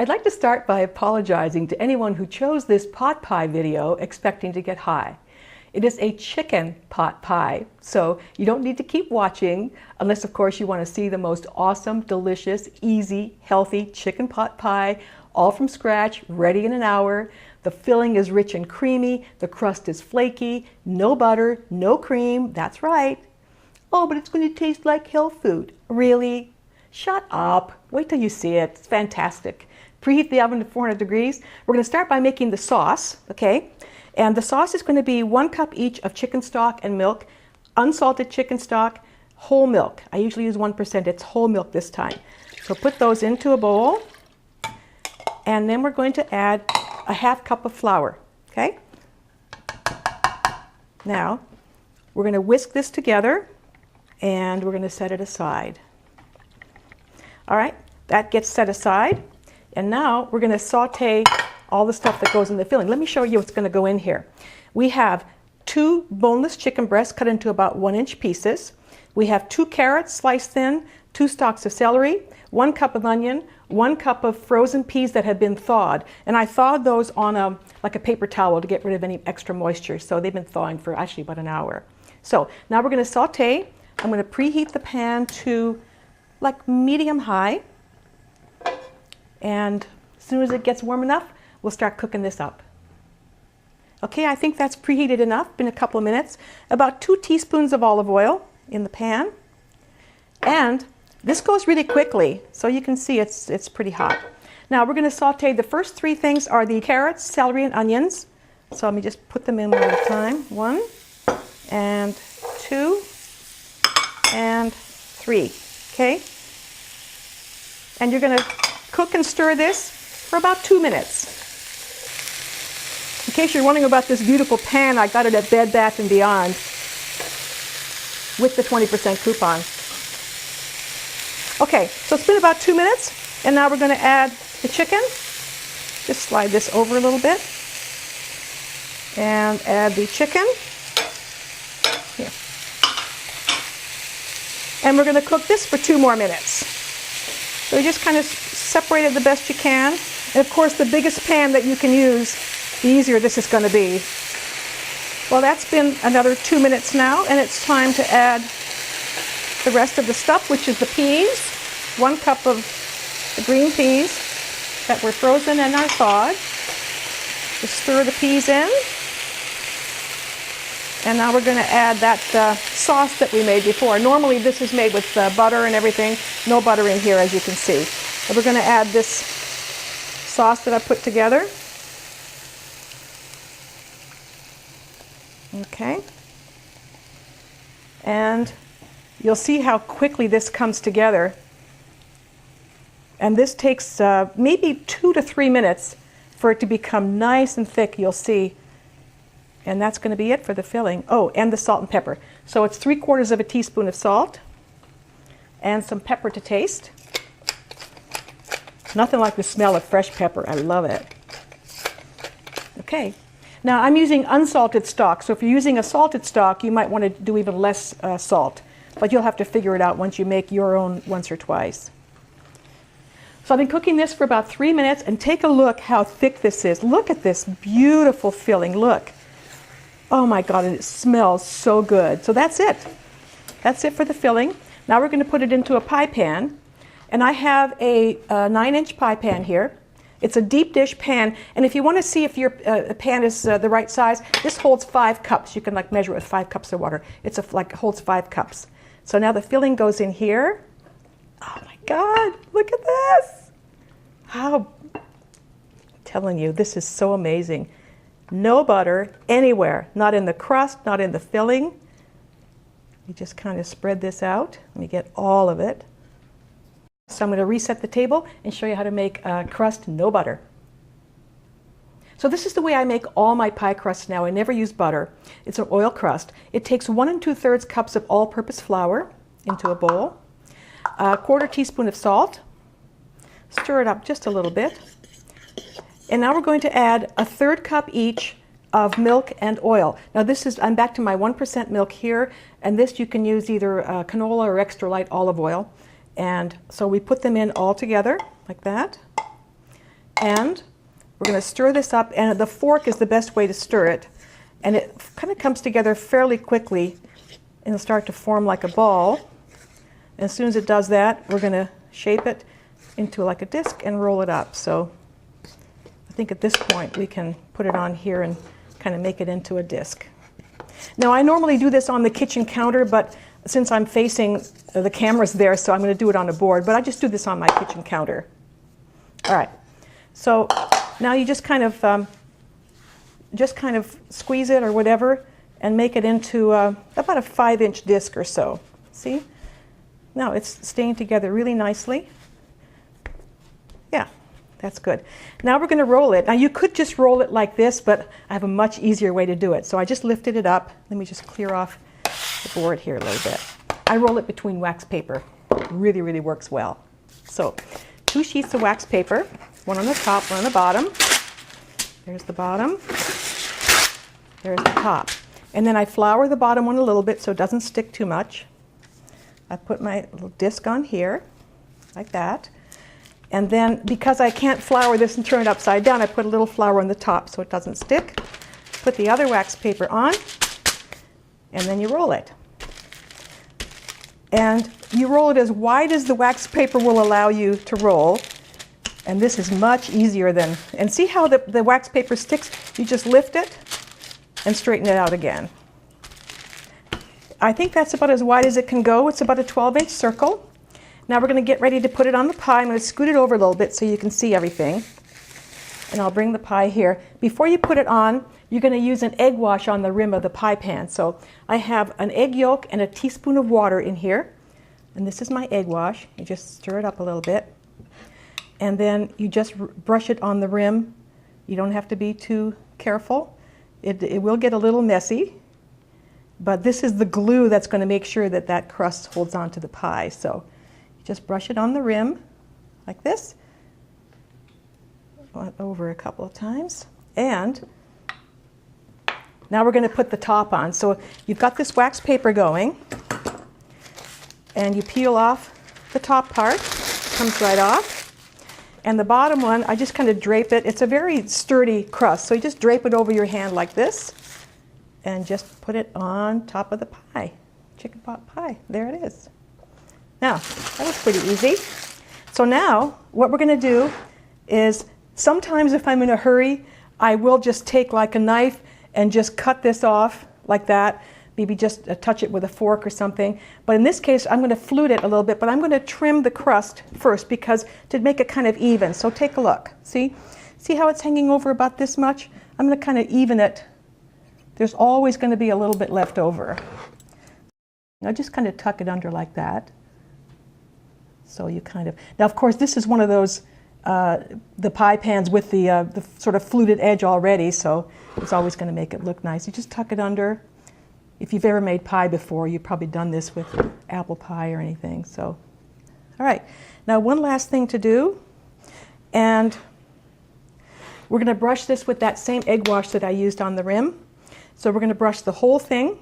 I'd like to start by apologizing to anyone who chose this pot pie video expecting to get high. It is a chicken pot pie, so you don't need to keep watching unless, of course, you want to see the most awesome, delicious, easy, healthy chicken pot pie, all from scratch, ready in an hour. The filling is rich and creamy, the crust is flaky, no butter, no cream, that's right. Oh, but it's going to taste like health food. Really? Shut up. Wait till you see it. It's fantastic. Preheat the oven to 400 degrees. We're going to start by making the sauce, okay? And the sauce is going to be 1 cup each of chicken stock and milk, unsalted chicken stock, whole milk. I usually use 1%. It's whole milk this time. So put those into a bowl. And then we're going to add a 1/2 cup of flour, okay? Now, we're going to whisk this together and we're going to set it aside. All right, that gets set aside. And now we're going to saute all the stuff that goes in the filling. Let me show you what's going to go in here. We have 2 boneless chicken breasts cut into about 1-inch pieces. We have 2 carrots sliced thin, 2 stalks of celery, 1 cup of onion, 1 cup of frozen peas that have been thawed. And I thawed those on like a paper towel to get rid of any extra moisture. So they've been thawing for actually about an hour. So now we're going to saute. I'm going to preheat the pan to like medium high. And as soon as it gets warm enough, we'll start cooking this up. Okay, I think that's preheated enough, been a couple of minutes. About 2 teaspoons of olive oil in the pan. And this goes really quickly, so you can see it's pretty hot. Now we're going to saute. The first 3 things are the carrots, celery, and onions. So let me just put them in one at a time. 1, and 2, and 3. Okay? And you're going to cook and stir this for about 2 minutes. In case you're wondering about this beautiful pan, I got it at Bed Bath & Beyond with the 20% coupon. Okay, so it's been about 2 minutes, and now we're going to add the chicken. Just slide this over a little bit. And add the chicken. Here. And we're going to cook this for 2 more minutes. So you just kind of separate it the best you can. And of course, the biggest pan that you can use, the easier this is going to be. Well, that's been another 2 minutes now, and it's time to add the rest of the stuff, which is the peas. 1 cup of the green peas that were frozen and are thawed. Just stir the peas in. And now we're going to add that sauce that we made before. Normally this is made with butter and everything. No butter in here, as you can see. But we're going to add this sauce that I put together. Okay. And you'll see how quickly this comes together. And this takes maybe 2 to 3 minutes for it to become nice and thick, you'll see. And that's going to be it for the filling. Oh, and the salt and pepper. So it's 3/4 of a teaspoon of salt and some pepper to taste. Nothing like the smell of fresh pepper. I love it. Okay. Now I'm using unsalted stock. So if you're using a salted stock, you might want to do even less salt. But you'll have to figure it out once you make your own once or twice. So I've been cooking this for about 3 minutes, and take a look how thick this is. Look at this beautiful filling. Look. Oh my God, and it smells so good. So that's it. That's it for the filling. Now we're going to put it into a pie pan. And I have a 9-inch pie pan here. It's a deep dish pan. And if you want to see if your pan is the right size, this holds 5 cups. You can like measure it with 5 cups of water. It's holds 5 cups. So now the filling goes in here. Oh my God, look at this. How, I'm telling you, this is so amazing. No butter anywhere, not in the crust, not in the filling. You just kind of spread this out. Let me get all of it. So I'm going to reset the table and show you how to make crust no butter. So this is the way I make all my pie crusts now. I never use butter. It's an oil crust. It takes 1 2/3 cups of all-purpose flour into a bowl, 1/4 teaspoon of salt. Stir it up just a little bit. And now we're going to add 1/3 cup each of milk and oil. Now this is, I'm back to my 1% milk here, and this you can use either canola or extra light olive oil. And so we put them in all together like that. And we're going to stir this up, and the fork is the best way to stir it. And it kind of comes together fairly quickly, and it'll start to form like a ball. And as soon as it does that, we're going to shape it into like a disc and roll it up. So I think at this point we can put it on here and kind of make it into a disc. Now I normally do this on the kitchen counter, but since I'm facing the cameras there, so I'm going to do it on a board, but I just do this on my kitchen counter. All right, so now you just kind of squeeze it or whatever and make it into about a 5-inch disc or so. See? Now it's staying together really nicely. Yeah, that's good. Now we're going to roll it. Now you could just roll it like this, but I have a much easier way to do it. So I just lifted it up. Let me just clear off the board here a little bit. I roll it between wax paper. It really, really works well. So 2 sheets of wax paper, one on the top, one on the bottom. There's the bottom. There's the top. And then I flour the bottom one a little bit so it doesn't stick too much. I put my little disc on here, like that. And then, because I can't flour this and turn it upside down, I put a little flour on the top so it doesn't stick. Put the other wax paper on, and then you roll it. And you roll it as wide as the wax paper will allow you to roll. And this is much easier than, and see how the wax paper sticks? You just lift it and straighten it out again. I think that's about as wide as it can go. It's about a 12-inch circle. Now we're going to get ready to put it on the pie. I'm going to scoot it over a little bit so you can see everything. And I'll bring the pie here. Before you put it on, you're going to use an egg wash on the rim of the pie pan. So I have an egg yolk and a teaspoon of water in here. And this is my egg wash. You just stir it up a little bit. And then you just brush it on the rim. You don't have to be too careful. It will get a little messy. But this is the glue that's going to make sure that that crust holds on to the pie. So you just brush it on the rim like this. Over a couple of times. And now we're going to put the top on. So you've got this wax paper going. And you peel off the top part. It comes right off. And the bottom one, I just kind of drape it. It's a very sturdy crust. So you just drape it over your hand like this. And just put it on top of the pie. Chicken pot pie. There it is. Now, that was pretty easy. So now, what we're going to do is, sometimes if I'm in a hurry, I will just take like a knife and just cut this off like that. Maybe just touch it with a fork or something. But in this case, I'm going to flute it a little bit, but I'm going to trim the crust first because to make it kind of even. So take a look. See how it's hanging over about this much? I'm going to kind of even it. There's always going to be a little bit left over. Now just kind of tuck it under like that. So you kind of, now of course this is one of those, the pie pans with the sort of fluted edge already, so it's always going to make it look nice. You just tuck it under. If you've ever made pie before, you've probably done this with apple pie or anything. So, all right. Now one last thing to do, and we're going to brush this with that same egg wash that I used on the rim. So we're going to brush the whole thing.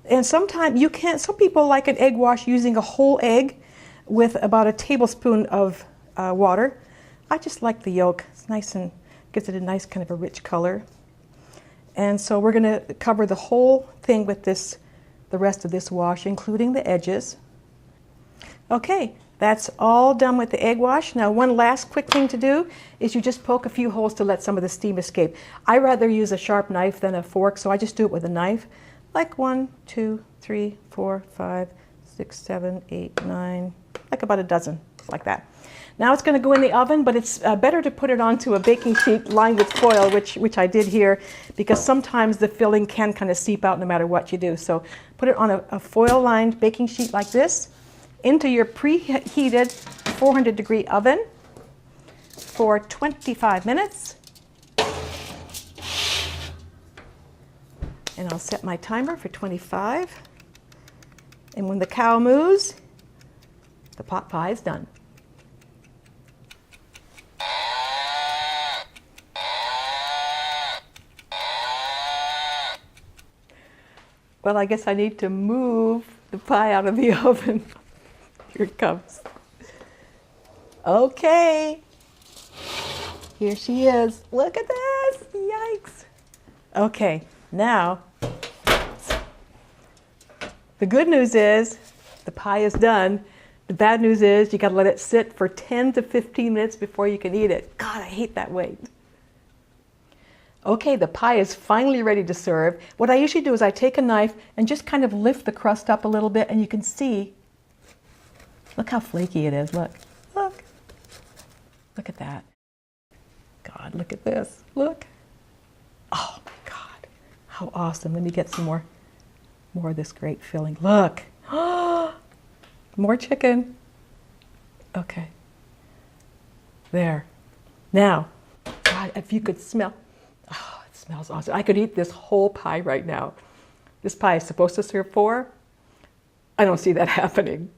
And sometimes you can't, some people like an egg wash using a whole egg with about a tablespoon of water. I just like the yolk. It's nice and gives it a nice kind of a rich color. And so we're going to cover the whole thing with this, the rest of this wash, including the edges. Okay, that's all done with the egg wash. Now one last quick thing to do is you just poke a few holes to let some of the steam escape. I rather use a sharp knife than a fork, so I just do it with a knife. Like 1, 2, 3, 4, 5, 6, 7, 8, 9, like about a dozen, like that. Now it's going to go in the oven, but it's better to put it onto a baking sheet lined with foil, which I did here, because sometimes the filling can kind of seep out no matter what you do. So put it on a foil-lined baking sheet like this, into your preheated 400-degree oven for 25 minutes. And I'll set my timer for 25. And when the cow moves, the pot pie is done. Well, I guess I need to move the pie out of the oven. Here it comes. Okay. Here she is. Look at this. Yikes. Okay, now, the good news is the pie is done. The bad news is you got to let it sit for 10 to 15 minutes before you can eat it. God, I hate that wait. Okay, the pie is finally ready to serve. What I usually do is I take a knife and just kind of lift the crust up a little bit, and you can see, look how flaky it is. Look, look. Look at that. God, look at this. Look. Oh my God, how awesome. Let me get some more of this great filling. Look. More chicken. Okay. There. Now, God, if you could smell. Oh, it smells awesome. I could eat this whole pie right now. This pie is supposed to serve 4. I don't see that happening.